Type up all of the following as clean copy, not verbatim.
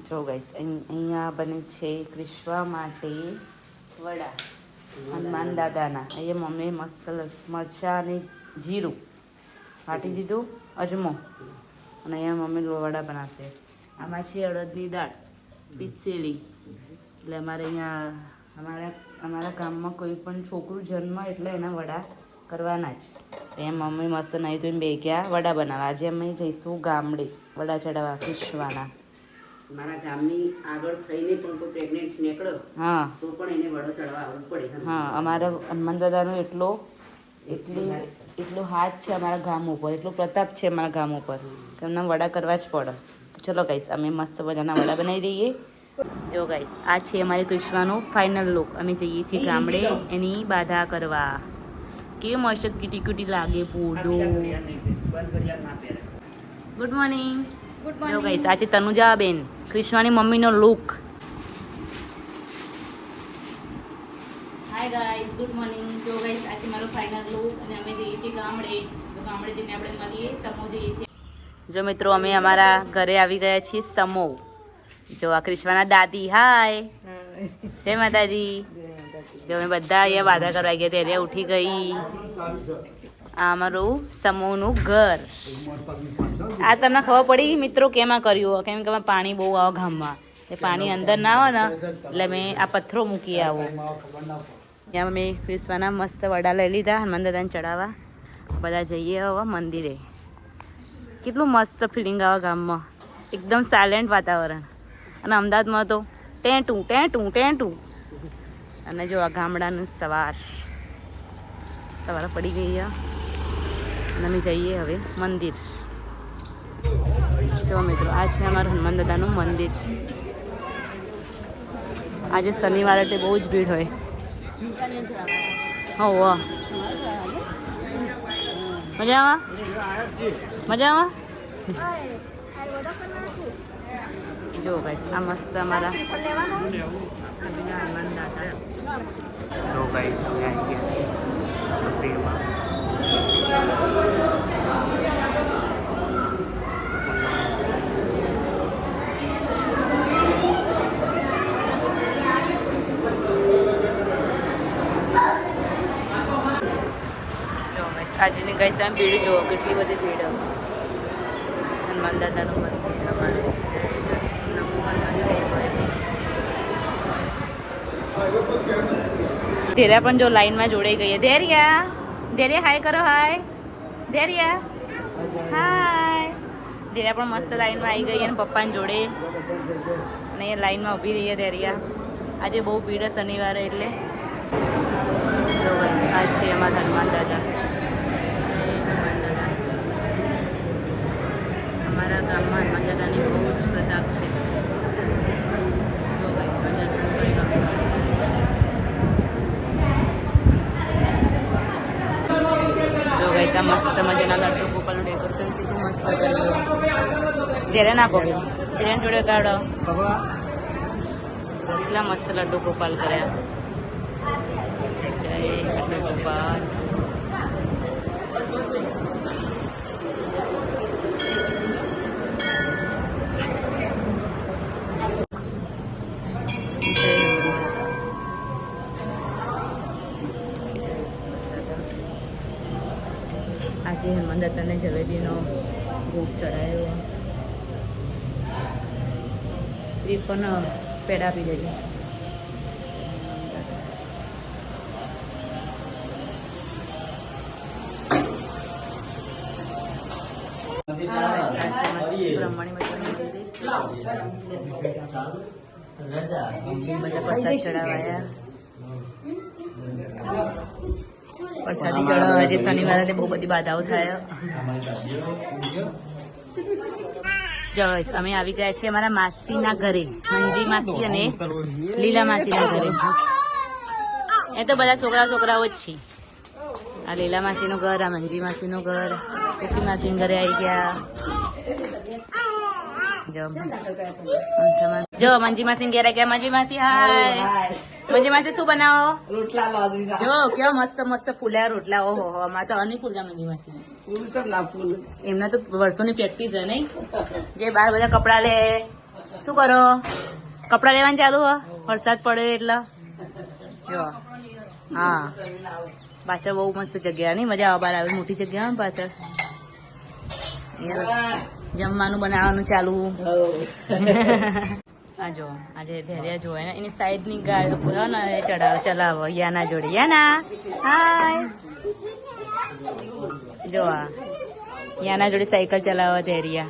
જો ગાઈસ અહીંયા બને છે ક્રિશ્વા માટે વડા હનુમાન દાદાના. અહીંયા મમ્મી મસ્ત મરચાં અને જીરું વાટી દીધું, અજમો, અને અહીંયા મમ્મી વડા બનાવશે. આમાં છે અડદની દાળ પીસેલી. એટલે અમારે અહીંયા અમારા ગામમાં કોઈ પણ છોકરું જન્મ એટલે એના વડા કરવાના જ. એમ મમ્મી મસ્ત નહીં તો બે ગયા વડા બનાવવા. આજે અમે જઈશું ગામડે વડા ચડાવવા ક્રિશ્વાના. મારા ગામની આગળ થઈને પણ કોઈ પ્રેગ્નેન્ટ નીકળ્યો હા તો પણ એને વડો ચડવા આવવું પડે. હા, અમારા હનુમાન દાદાનો એટલો હાથ છે અમારા ગામ ઉપર, એટલો પ્રતાપ છે અમારા ગામ ઉપર કે એમના વડા કરવા જ પડે. તો ચલો ગાઈસ, અમે મસ્ત મજાના વડા બનાવી દઈએ. જો ગાઈસ, આ છે અમારી ક્રિશ્વાનું ફાઇનલ લુક. અમે જઈએ છીએ ગામડે એની બાધા કરવા. કેવી મસ્ત કીટી કીટી લાગે પૂરો. Good morning. જો ગાઈસ, આ છે તનુજા બેન, ક્રિશ્વાની મમ્મીનો look. Hi guys, good morning. જો ગાઈસ, આ છે મારો ફાઇનલ લુક અને અમે જઈએ છીએ ગામડે. તો ગામડે જઈને આપણે મળીએ, સમો જઈએ છીએ. જો મિત્રો, અમે અમારા ઘરે આવી ગયા છીએ સમો. જો આ ક્રિશ્વાના દાદી, હાય, જય માતાજી. જો અમે બધા અહીંયા બાધા કરવા ગયા ત્યારે ઉઠી ગઈ. આ અમારું સમૂહનું ઘર. આ તમને ખબર પડી મિત્રો કેમાં કર્યું? કેમ કે પાણી બહુ આવે ગામમાં, એ પાણી અંદર ના આવે ને એટલે મેં આ પથ્થરો મૂકી આવો. ત્યાં મેં ક્રિશ્વાના મસ્ત વડા લઈ લીધા હનુમાન દાદાને ચડાવવા. બધા જઈએ હવે મંદિરે. કેટલું મસ્ત ફિલિંગ આવે ગામમાં, એકદમ સાયલેન્ટ વાતાવરણ. અને અમદાવાદમાં તો ટેન્ટું ટેન્ટું ટેન્ટું. અને જો આ ગામડાનું સવાર પડી ગઈ અને અમે જઈએ હવે મંદિર. જો મિત્રો, આ છે અમારું હનુમાન દાદાનું મંદિર. આજે શનિવારે એટલે બહુ જ ભીડ હોય. હો મજામાં મજામાં. જો ગાઈસ, આ મસ્ત અમારા હનુમાન દાદા. તો ગાઈસ, અમે આવી ગયા છીએ મંદિરમાં. આજની ગાઈસ તમે ભીડ જુઓ, કેટલી બધી ભીડ. હનુમાન દાદાનું મંદિર અમારું. ધેર્યા પણ જો લાઈનમાં જોડાઈ ગઈ. ધૈર્યા હાય કરો. હાય ધૈર્યા, હાય. ધૈર્યા પણ મસ્ત લાઈનમાં આવી ગઈ અને પપ્પાને જોડે અને એ લાઈનમાં ઊભી રહી છે ધૈર્યા. આજે બહુ ભીડ શનિવારે એટલે. આ છે અમારા હનુમાન દાદા. અમારા ગામમાં હનુમાન દાદાની બહુ જ પ્રતાપ છે. મસ્ત મજાના લડ્ડુ ગોપાલનું ડેકોરેશન કેટલું મસ્ત કર્યું. ધીરે નાખો, ધીરે જોડે કાઢો. કેટલા મસ્ત લડ્ડુ ગોપાલ કર્યા. જય લડ્ડુ ગોપાલ. આજે હનુમાન દાદાને જલેબીનો ભોગ ચડાયો. એ પણ પેડા આપી દેજો. બ્રહ્મણી બધા પ્રસાદ ચડાવાયા. પ્રસાદી ચડાવવા આજે શનિવારે બહુ બધી બાધાઓ થાય. જસ અમે આવી ગયા છીએ અમારા માસીના ઘરે. મંજી માસી અને લીલા માસીના ઘરે. એ તો બધા છોકરાઓ જ છે. આ લીલા માસીનું ઘર, આ મંજી માસીનું ઘર, કુકી માસીના ઘરે આવી ગયા. જો મંજી માસી ઘેર ગયા. મંજી માસી હાય. મંજી માસી શું બનાવો? રોટલા. જો કેવા મસ્ત મસ્ત ફૂલ્યા રોટલા. ઓહો, અમારે તો અની ફૂલતા મંજી માસી. એમના તો વર્ષોની પ્રેક્ટિસ છે નહીં? જે બાર બધા કપડા લે, શું કરો? કપડાં લેવાનું ચાલુ હો? વરસાદ પડે એટલે જો હા પાછળ બહુ મસ્ત જગ્યા નહીં મજા આવે બહાર આવે મોટી જગ્યા ને પાછળ જમવાનું બનાવવાનું ચાલુ આ જો આજે ધૈર્ય જો એની સાઈડ ની ગાડી ને ચલાવો યાના જોડે યાના હાય જો આ યાના જોડે સાયકલ ચલાવો ધૈર્ય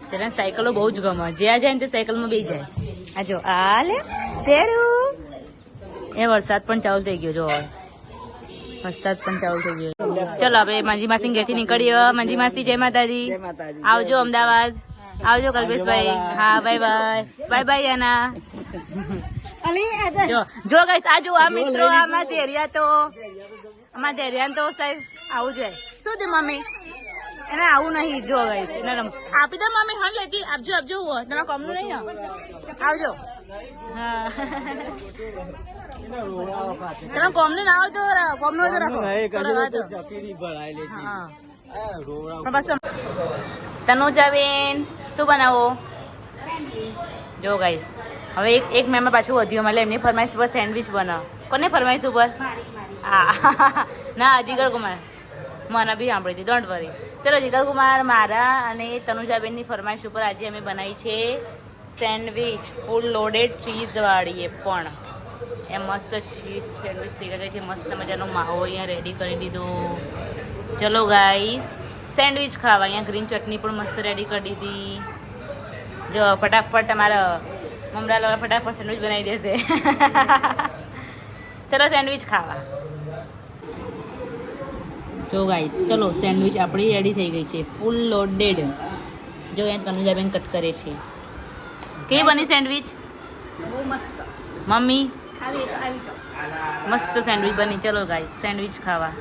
તેને સાયકલો બહુ જ ગમે જ્યાં જાય ને તે સાયકલમાં બેસી જાય આ જો આ લે તેરું એ વરસાદ પણ ચાલુ થઈ ગયો જો વરસાદ પણ ચાલુ થઈ ગયો ચલો આપણે મંજી માસી ઘેરથી નીકળીએ મંજી માસી જય માતાજી આવજો અમદાવાદ આવજો કલ્પેશભાઈ હા બાય બાય બાય બાય યાના જો ગાઈસ આ જો આ મિત્રો આમાં ધૈર્યા તો અમારા ધૈર્યા તો સાહેબ આવું જોઈએ શું છે મમ્મી એને આવું નહીં જો ગાઈસ એને આપી દો મમ્મી હા લેતી આપજો આપજો તમારા કોમનું નહીં ને આવજો હા તમે કોમનું ના આવતો કોમનું હોય તો રાખો તનુજાબેન શું બનાવો જો ગાઈસ હવે એક મેમાં પાછું વધ્યું એટલે એમની ફરમાઈશ ઉપર સેન્ડવિચ બનાવો કોને ફરમાઈશ ઉપર હા ના જીગર કુમાર મને બી સાંભળી હતી ડોન્ટ વરી ચલો જીગર કુમાર મારા અને તનુજાબેનની ફરમાઈશ ઉપર આજે અમે બનાવી છે સેન્ડવિચ ફૂલ લોડેડ ચીઝવાળી એ પણ એ મસ્ત ચીઝ સેન્ડવિચ શીખે છે મસ્ત મજાનો માવો અહીંયા રેડી કરી દીધો ચલો ગાઈસ સેન્ડવિચ ખાવા અહીંયા ગ્રીન ચટણી પણ મસ્ત રેડી કરી દીધી જો ફટાફટ અમારા મમરા લોકો ફટાફટ સેન્ડવિચ બનાવી દેશે ચલો સેન્ડવિચ ખાવા જો ગાઈસ ચલો સેન્ડવિચ આપણી રેડી થઈ ગઈ છે ફૂલ લોડેડ જો અહીંયા તનુજાબેન કટ કરે છે કેવી બની સેન્ડવિચ બહુ મસ્ત મમ્મી આવી જાઓ મસ્ત સેન્ડવિચ બની ચલો ગાઈસ સેન્ડવિચ ખાવા